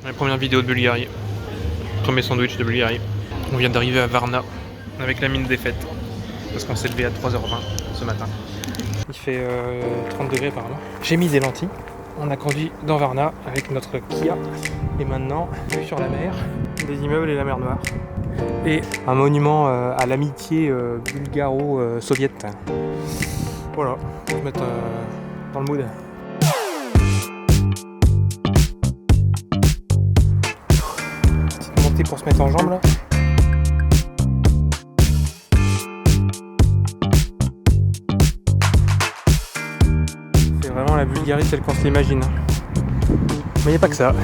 La première vidéo de Bulgarie. Premier sandwich de Bulgarie. On vient d'arriver à Varna avec la mine défaite. Parce qu'on s'est levé à 3h20 ce matin. Il fait 30 degrés apparemment. J'ai mis des lentilles. On a conduit dans Varna avec notre Kia. Et maintenant, vue sur la mer, des immeubles et la mer Noire. Et un monument à l'amitié bulgaro-soviète. Voilà, on va se mettre dans le mood. Petite montée pour se mettre en jambe là. C'est vraiment la Bulgarie telle qu'on se l'imagine. Mais il n'y a pas que ça.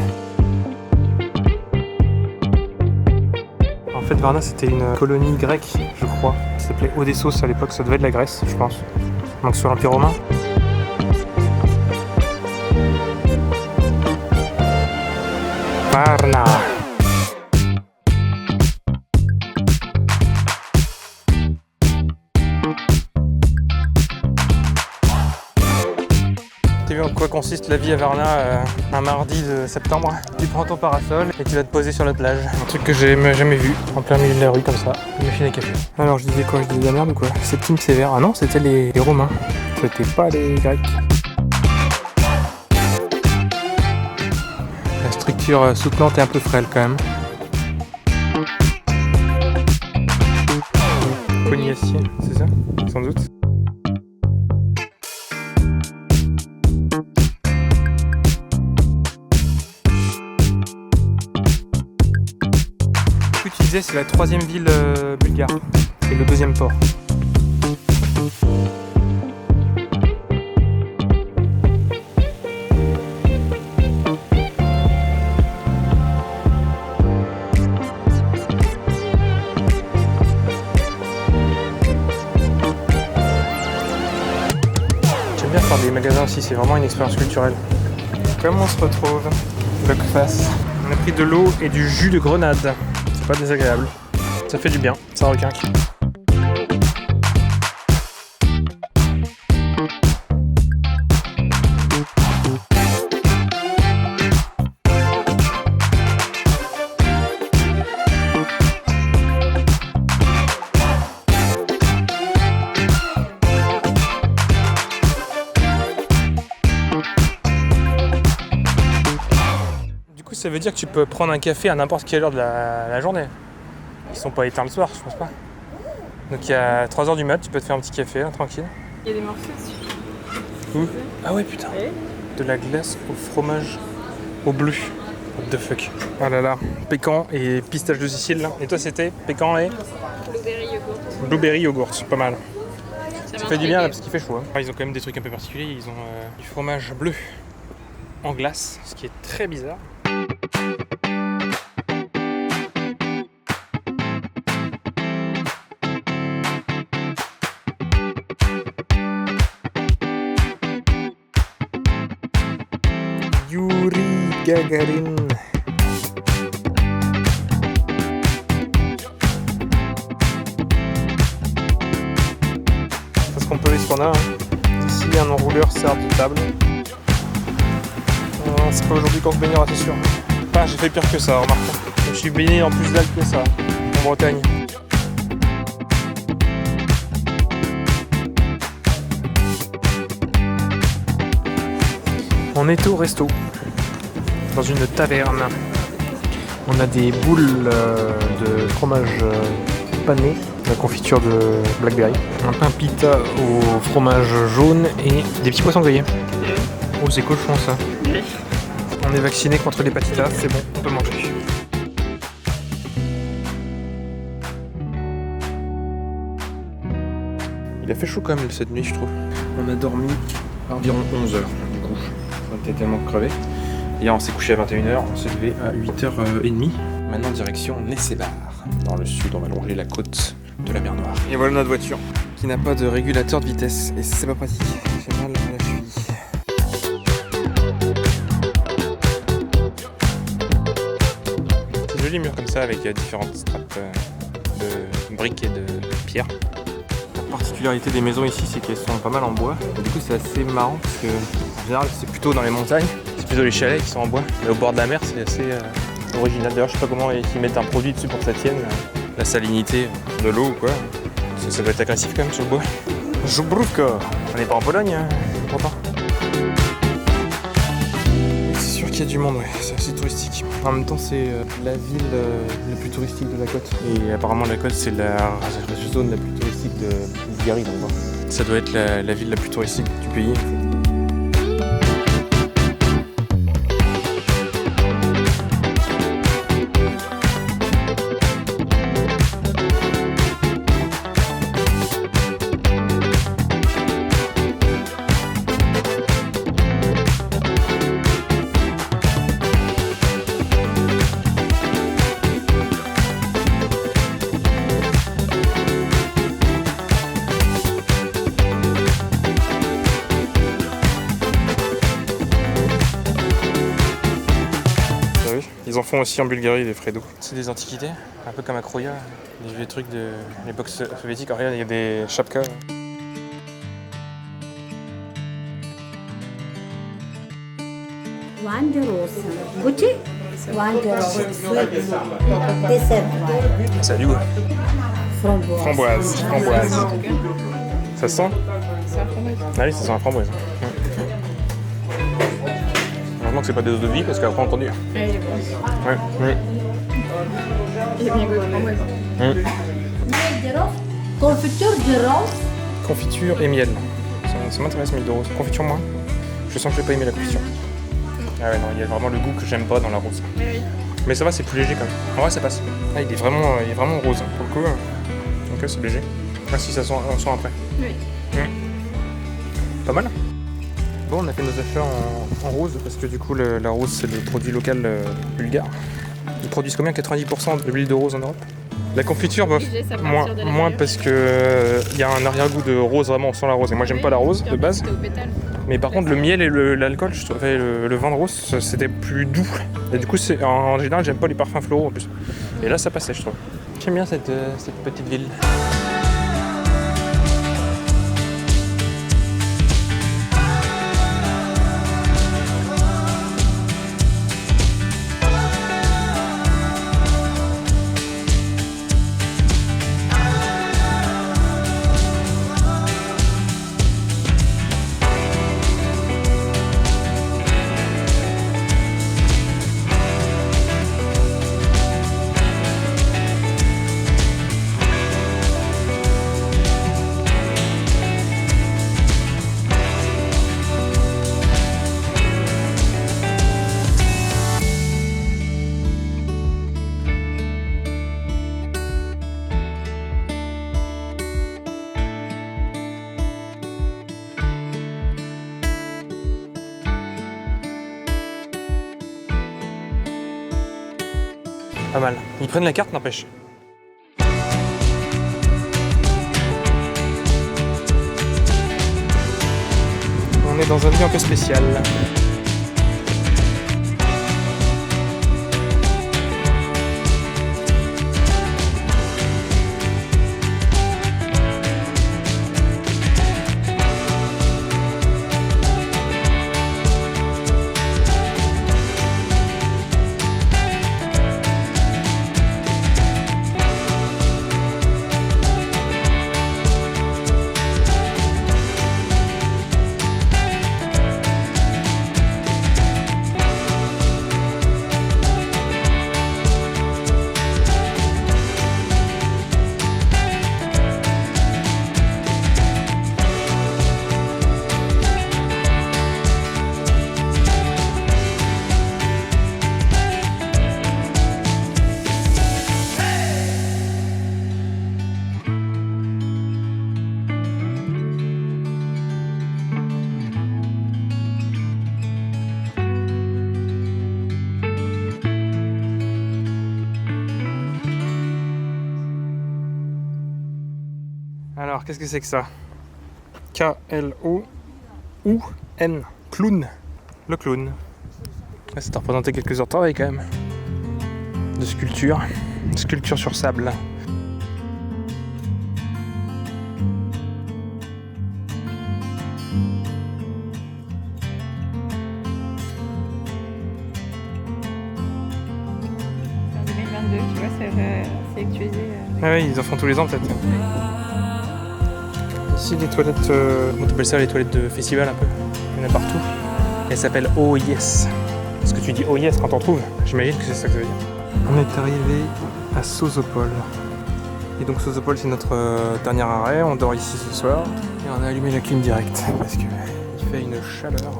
En fait, Varna c'était une colonie grecque, je crois. Ça s'appelait Odessos à l'époque, ça devait être la Grèce, je pense. Donc sur l'Empire romain. Varna. T'as vu en quoi consiste la vie à Varna un mardi de septembre? Tu prends ton parasol et tu vas te poser sur la plage. Un truc que j'ai jamais vu, en plein milieu de la rue comme ça, une machine à café. Alors je disais quoi? Je disais de la merde ou quoi? Septime Sévère. Ah non, c'était les Romains. C'était pas les Grecs. La structure soutenante est un peu frêle quand même. Cognacier, c'est ça? Sans doute. Tu disais c'est la 3e ville bulgare et le 2e port. J'aime bien faire des magasins aussi, c'est vraiment une expérience culturelle. Comment on se retrouve? Buckface. On a pris de l'eau et du jus de grenade. C'est pas désagréable. Ça fait du bien, ça requinque. Ça veut dire que tu peux prendre un café à n'importe quelle heure de la journée. Ils sont pas éteints le soir, je pense pas. Donc il y a 3h du mat, tu peux te faire un petit café, hein, tranquille. Il y a des morceaux dessus. Où? Ah ouais putain. De la glace au fromage au bleu. What the fuck. Ah là là, pécan et pistache de Sicile là. Et toi c'était pécan et Blueberry yogourt. Blueberry yogourt, c'est pas mal. Ça fait du bien là parce qu'il fait chaud. Hein. Ils ont quand même des trucs un peu particuliers. Ils ont du fromage bleu en glace, ce qui est très bizarre. Yuri Gagarin. Parce qu'on peut aller ce qu'on a. Hein. Ici, un enrouleur sert de table. C'est pas aujourd'hui qu'on se baignera, c'est sûr. Ah, j'ai fait pire que ça, remarque. Je suis baigné en plus d'Alpes que ça, en Bretagne. On est au resto, dans une taverne. On a des boules de fromage pané, la confiture de blackberry, un pain pita au fromage jaune et des petits poissons grillés. Oh, c'est cochon ça. On est vacciné contre l'hépatite A, c'est bon, on peut manger. Il a fait chaud quand même cette nuit, je trouve. On a dormi à environ 11h, du coup. On était tellement crevés. Hier, on s'est couché à 21h, on s'est levé à 8h30. Maintenant, direction Nessebar. Dans le sud, on va longer la côte de la mer Noire. Et voilà notre voiture, qui n'a pas de régulateur de vitesse. Et c'est pas pratique. J'ai mal à la cheville. C'est joli mur comme ça, avec différentes strates de briques et de pierre. La particularité des maisons ici, c'est qu'elles sont pas mal en bois. Et du coup, c'est assez marrant parce que en général, c'est plutôt dans les montagnes. C'est plutôt les chalets qui sont en bois. Mais au bord de la mer, c'est assez original. D'ailleurs, je sais pas comment ils mettent un produit dessus pour que ça tienne. La salinité de l'eau ou quoi. Ça doit être agressif quand même sur le bois. Żubrówka. On n'est pas en Pologne, hein, pourtant. C'est sûr qu'il y a du monde, ouais. C'est assez touristique. En même temps, c'est la ville la plus touristique de la côte. Et apparemment, la côte, c'est la zone la plus touristique de Bulgarie. Donc, ça doit être la ville la plus touristique du pays. Ils en font aussi en Bulgarie, des frais d'eau. C'est des antiquités, un peu comme à Croya, des vieux trucs de l'époque soviétique. Alors, regarde, il y a des chapkas. Ça a du goût. Framboise. Ça se sent? C'est un fromage. Ah oui, ça sent la framboise. Heureusement que c'est pas des eaux de vie parce qu'après on conduit. Ah, il est bon. Ouais. Il a bien goût de framboise. Confiture de rose. Confiture et miel. Ça m'intéresse, miel de rose. Confiture moins. Je sens que je vais pas aimer la confiture. Ah ouais, non, il y a vraiment le goût que j'aime pas dans la rose. Oui. Mais ça va, c'est plus léger quand même. En vrai, ça passe. Ah, il est vraiment rose hein, pour le coup. Donc c'est léger. Ah si, ça sent après. Oui. Pas mal. Bon, on a fait nos achats en rose parce que du coup la rose c'est le produit local bulgare. Ils produisent combien? 90% de l'huile de rose en Europe? La confiture, bof, Ils laissent à partir de moins l'intérieur. parce que y a un arrière-goût de rose vraiment sans la rose. Et moi j'aime pas la rose de base. Au pétale. Mais par contre le miel et l'alcool, je trouvais le vin de rose c'était plus doux. Et du coup en général j'aime pas les parfums floraux en plus. Et là ça passait je trouve. J'aime bien cette petite ville. Pas mal. Ils prennent la carte, n'empêche. On est dans un lieu un peu spécial. Alors, qu'est-ce que c'est que ça? K-L-O-U-N. Clown. Le clown. Ah, ça t'a représenté quelques heures de travail quand même. De sculpture. Sculpture sur sable. 2022, tu vois, c'est actualisé. Ah oui, ils en font tous les ans peut-être. Ici les toilettes, on appelle ça les toilettes de festival un peu. Il y en a partout. Elles s'appellent Oh Yes. Est-ce que tu dis Oh Yes quand on trouve? J'imagine que c'est ça que ça veut dire. On est arrivé à Sozopol. Et donc Sozopol c'est notre dernier arrêt. On dort ici ce soir. Et on a allumé la clim direct parce qu'il fait une chaleur.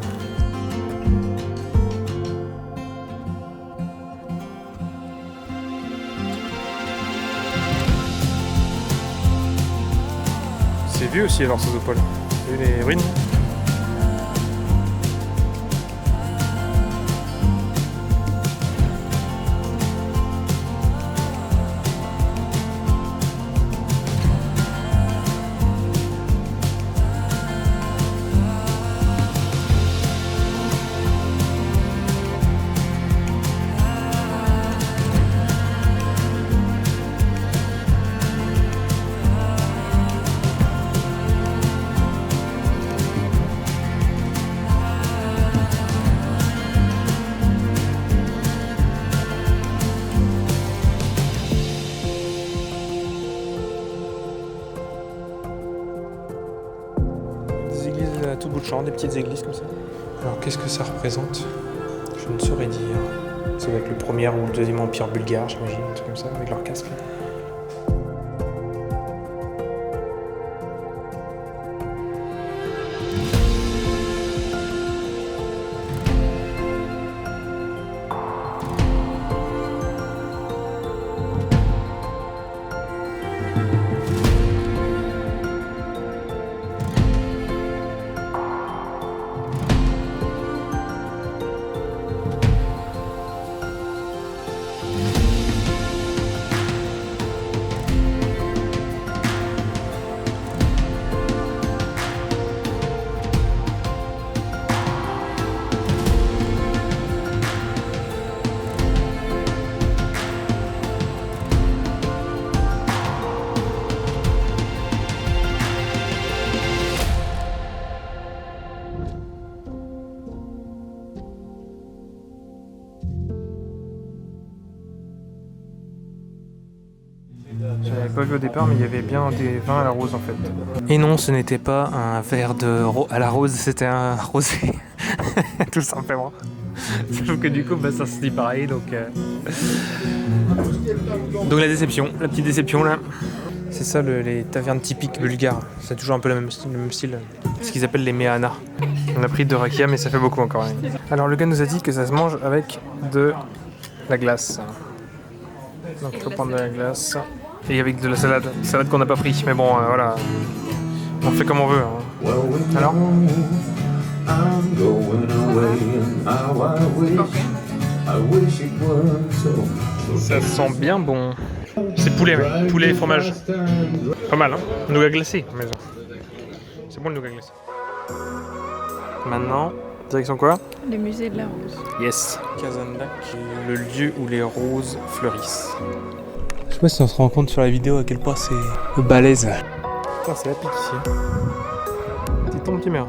C'est vieux aussi alors Sozopol. Vous avez les ruines? À tout bout de champ, des petites églises comme ça. Alors qu'est-ce que ça représente? Je ne saurais dire. Ça doit être le premier ou le deuxième empire bulgare, j'imagine, un truc comme ça, avec leur casque. Je l'avais pas vu au départ, mais il y avait bien des vins à la rose en fait. Et non, ce n'était pas un verre à la rose, c'était un rosé. Tout simplement. Sauf que du coup, ça se dit pareil, donc la déception, la petite déception là. C'est ça les tavernes typiques bulgares. C'est toujours un peu le même style. Ce qu'ils appellent les meana. On a pris de rakia, mais ça fait beaucoup encore. Hein. Alors le gars nous a dit que ça se mange avec de la glace. Donc il faut prendre de la glace. Et avec de la salade qu'on n'a pas pris, mais bon, voilà, on fait comme on veut. Hein. Alors ça sent bien bon. C'est poulet, mais poulet et fromage. Pas mal, hein. Nougat glacé, maison. C'est bon le nougat glacé. Maintenant, direction quoi? Le musée de la rose. Yes. Kazandak, le lieu où les roses fleurissent. Je sais pas si on se rend compte sur la vidéo à quel point c'est balèze. Putain, c'est la pique ici. Petit ton, petit mère.